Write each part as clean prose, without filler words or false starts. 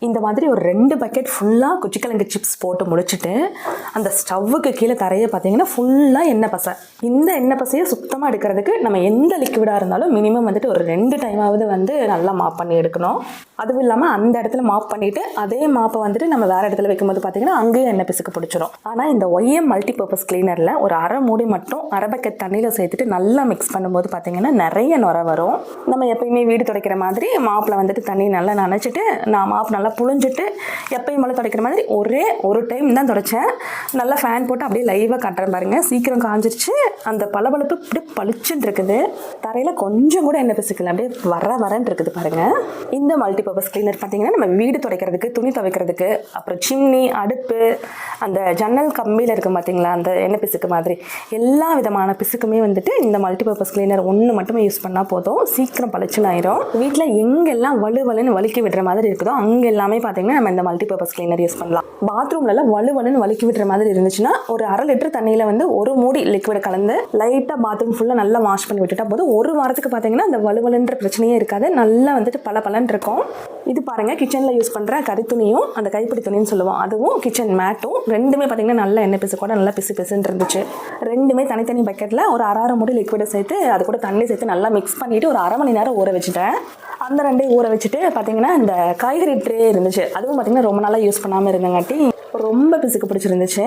இந்த மாதிரி ஒரு 2 பக்கெட் ஃபுல்லாக குச்சிக்கிழங்கு சிப்ஸ் போட்டு முடிச்சுட்டு அந்த ஸ்டவ்வுக்கு கீழே தரையை பார்த்தீங்கன்னா ஃபுல்லாக எண்ணெய் பசை. இந்த எண்ணெய் பசையை சுத்தமாக எடுக்கிறதுக்கு நம்ம எந்த லிக்விடாக இருந்தாலும் மினிமம் வந்துட்டு ஒரு 2 டைமாவது வந்து நல்லா மாப் பண்ணி எடுக்கணும். அதுவும் இல்லாமல் அந்த இடத்துல மாப் பண்ணிவிட்டு அதே மாப்பை வந்துட்டு நம்ம வேறு இடத்துல வைக்கும்போது பார்த்தீங்கன்னா அங்கேயும் எண்ணெய் பிசுக்கு பிடிச்சிரும். ஆனால் இந்த ஒய்எம் மல்டிபர்பஸ் கிளீனரில் ஒரு அரை மூடி மட்டும் அரை பக்கெட் தண்ணியில் சேர்த்துட்டு நல்லா மிக்ஸ் பண்ணும்போது பார்த்தீங்கன்னா நிறைய நுரை வரும். நம்ம எப்பயுமே வீடு துடைக்கிற மாதிரி மாப்பில் வந்துட்டு தண்ணி நல்லா நனைச்சிட்டு நான் மாப் நல்லா புழிஞ்சிட்டு எப்பயும் போல துடைக்கிற மாதிரி ஒரே ஒரு டைம் தான் துடைச்சேன். நல்லா ஃபேன் போட்டு அப்படியே லைவாக காட்டுறேன் பாருங்கள். சீக்கிரம் காஞ்சிருச்சு. அந்த பளபளப்பு அப்படியே பளிச்சுன்னு இருக்குது. தரையில் கொஞ்சம் கூட எண்ணெய் பிசுக்கல, அப்படியே வரன்னு இருக்குது பாருங்கள். இந்த மல்டிபர்பஸ் கிளீனர் பார்த்தீங்கன்னா நம்ம வீடு துடைக்கிறதுக்கு, துணி துவைக்கிறதுக்கு, அப்புறம் சிம்னி, அடுப்பு, அந்த ஜன்னல் கம்பியில் இருக்கும் பார்த்தீங்களா அந்த எண்ணெய் பிசுக்கு மாதிரி எல்லா விதமான பிசுக்குமே வந்துட்டு இந்த மல்டிபர்பஸ் கிளீனர் ஒன்று மட்டுமே யூஸ் பண்ணால் போதும், சீக்கிரம் பளிச்சுன்னு ஆயிரும். வீட்டில் எங்கெல்லாம் வலுவலுன்னு வலிக்கி விடுற மாதிரி இருக்குதோ அங்கே எல்லாமே பார்த்தீங்கன்னா நம்ம இந்த மல்டிபர்பஸ் கிளீனர் யூஸ் பண்ணலாம். பாத்ரூம்லலாம் வலுவலுன்னு வலிக்கி விடுற மாதிரி இருந்துச்சுன்னா ஒரு 1/2 லிட்டர் தண்ணியில் வந்து ஒரு மூடி லிக்விட் கலந்து லைட்டாக பாத்ரூம் ஃபுல்லாக நல்லா வாஷ் பண்ணி விட்டுட்டா போதும். ஒரு வாரத்துக்கு பார்த்தீங்கன்னா அந்த வலுவலுன்ற பிரச்சனையே இருக்காது, நல்லா வந்துட்டு பலன்னு இருக்கும். இது பாருங்கள், கிச்சனில் யூஸ் பண்ணுற கரித்துணியும் அந்த கைப்பிடி துணின்னு சொல்லுவோம், அதுவும் கிச்சன் மேட்டும் ரெண்டுமே பார்த்தீங்கன்னா நல்லா எண்ணெய் பிசு கூட நல்லா பிசுன்னு இருந்துச்சு. ரெண்டுமே தனித்தனி பக்கெட்டில் ஒரு 1/2 மூடி லிக்விடை சேர்த்து அது கூட தண்ணி சேர்த்து நல்லா மிக்ஸ் பண்ணிவிட்டு ஒரு 1/2 மணி நேரம் ஊற வச்சுட்டேன். அந்த 2 ஊற வச்சுட்டு பார்த்தீங்கன்னா இந்த காய்கறி ட்ரே இருந்துச்சு, அதுவும் பார்த்தீங்கன்னா ரொம்ப நாளாக யூஸ் பண்ணாமல் இருந்தங்காட்டி ரொம்ப பிசுக்கு பிடிச்சிருந்துச்சு.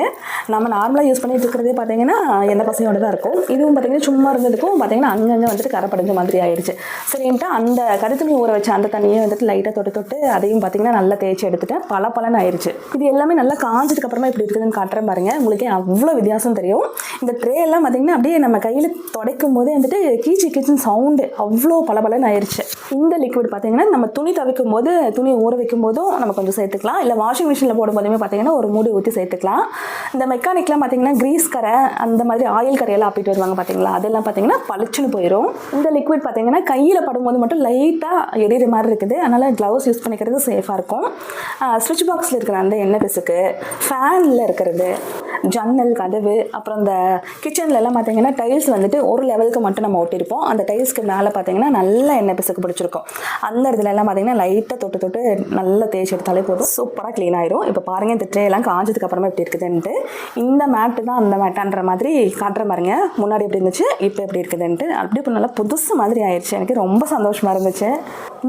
நம்ம நார்மலாக யூஸ் பண்ணிட்டு இருக்கிறதே பார்த்தீங்கன்னா எண்ணெய் பசையோடு தான் இருக்கும். இதுவும் பார்த்தீங்கன்னா சும்மா இருந்ததுக்கும் பார்த்தீங்கன்னா அங்கங்கே வந்துட்டு கரை படிஞ்ச மாதிரி ஆயிடுச்சு. சரின்ட்டு அந்த கருத்துணி ஊற வச்சு அந்த தண்ணியை வந்துட்டு லைட்டாக தொட்டு அதையும் பார்த்தீங்கன்னா நல்லா தேய்ச்சி எடுத்துட்டேன். பலன்னு ஆயிடுச்சு. இது எல்லாமே நல்லா காஞ்சதுக்கு அப்புறமா இப்படி இருக்குதுன்னு காட்டுறேன் பாருங்கள். உங்களுக்கே அவ்வளோ வித்தியாசம் தெரியும். இந்த ட்ரே எல்லாம் பார்த்தீங்கன்னா அப்படியே நம்ம கையில் துடைக்கும் போதே வந்துட்டு கீச்சின்னு சவுண்டு அவ்வளோ பலன்னு ஆயிடுச்சு. இந்த லிக்விட் பார்த்தீங்கன்னா நம்ம துணி துவைக்கும் போது, துணி ஊற வைக்கும் போதும் நம்ம கொஞ்சம் சேர்த்துக்கலாம், இல்லை வாஷிங் மிஷினில் போடும்போதுமே பார்த்தீங்கன்னா ஒரு மூடி ஊற்றி சேர்த்துக்கலாம். இந்த மெக்கானிக்லாம் பார்த்தீங்கன்னா கிரீஸ் கரை அந்த மாதிரி ஆயில் கரையெல்லாம் ஆப்பிட்டு வருவாங்க பார்த்தீங்களா, அதெல்லாம் பார்த்தீங்கன்னா பளிச்சுன்னு போயிடும். இந்த லிக்விட் பார்த்தீங்கன்னா கையில் படும்போது மட்டும் லைட்டாக எரியிற மாதிரி இருக்குது, அதனால் க்ளவுஸ் யூஸ் பண்ணிக்கிறது சேஃபாக இருக்கும். ஸ்விட்ச் பாக்ஸில் இருக்கிற அந்த எண்ணெய் பிசுக்கு, ஃபேனில் இருக்கிறது, ஜன்னல் கதவு, அப்புறம் இந்த கிச்சன்லலாம் பார்த்தீங்கன்னா டைல்ஸ் வந்துட்டு ஒரு லெவலுக்கு மட்டும் நம்ம ஒட்டியிருப்போம். அந்த டைல்ஸ்க்கு மேலே பார்த்தீங்கன்னா நல்லா எண்ணெய் பிசுக்கு பிடிச்சிருக்கும். அந்த இடத்துல எல்லாம் பார்த்தீங்கன்னா லைட்டாக தொட்டு நல்லா தேய்ச்சி எடுத்தாலே போதும், சூப்பராக க்ளீன் ஆயிரும். இப்போ பாருங்கள், இந்த ட்ரே எல்லாம் காஞ்சதுக்கு அப்புறமா எப்படி இருக்குதுன்ட்டு. இந்த மேட்டு தான் அந்த மேட்டான்ற மாதிரி காட்டுற பாருங்க. முன்னாடி எப்படி இருந்துச்சு, இப்போ எப்படி இருக்குதுன்ட்டு. அப்படி இப்போ நல்லா புதுசு மாதிரி ஆயிடுச்சு. எனக்கு ரொம்ப சந்தோஷமாக இருந்துச்சு.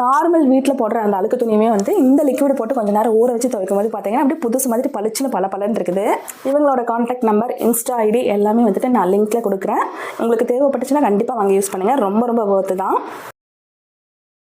நார்மல் வீட்டில் போடுற அந்த அழுக்கு துணியுமே வந்து இந்த லிக்விட் போட்டு கொஞ்சம் நேரம் ஊற வச்சு துவைக்கும் போது பார்த்தீங்கன்னா அப்படியே புதுசு மாதிரி பளிச்சுன்னு பலன்னு இருக்குது. இவங்களோட கான்டாக்ட் நம்பர், இன்ஸ்டா ஐடி எல்லாமே வந்துட்டு நான் லிங்க்ல கொடுக்குறேன். உங்களுக்கு தேவைப்பட்டுச்சுன்னா கண்டிப்பாக வாங்கி யூஸ் பண்ணுங்கள். ரொம்ப ஒர்த்து தான்.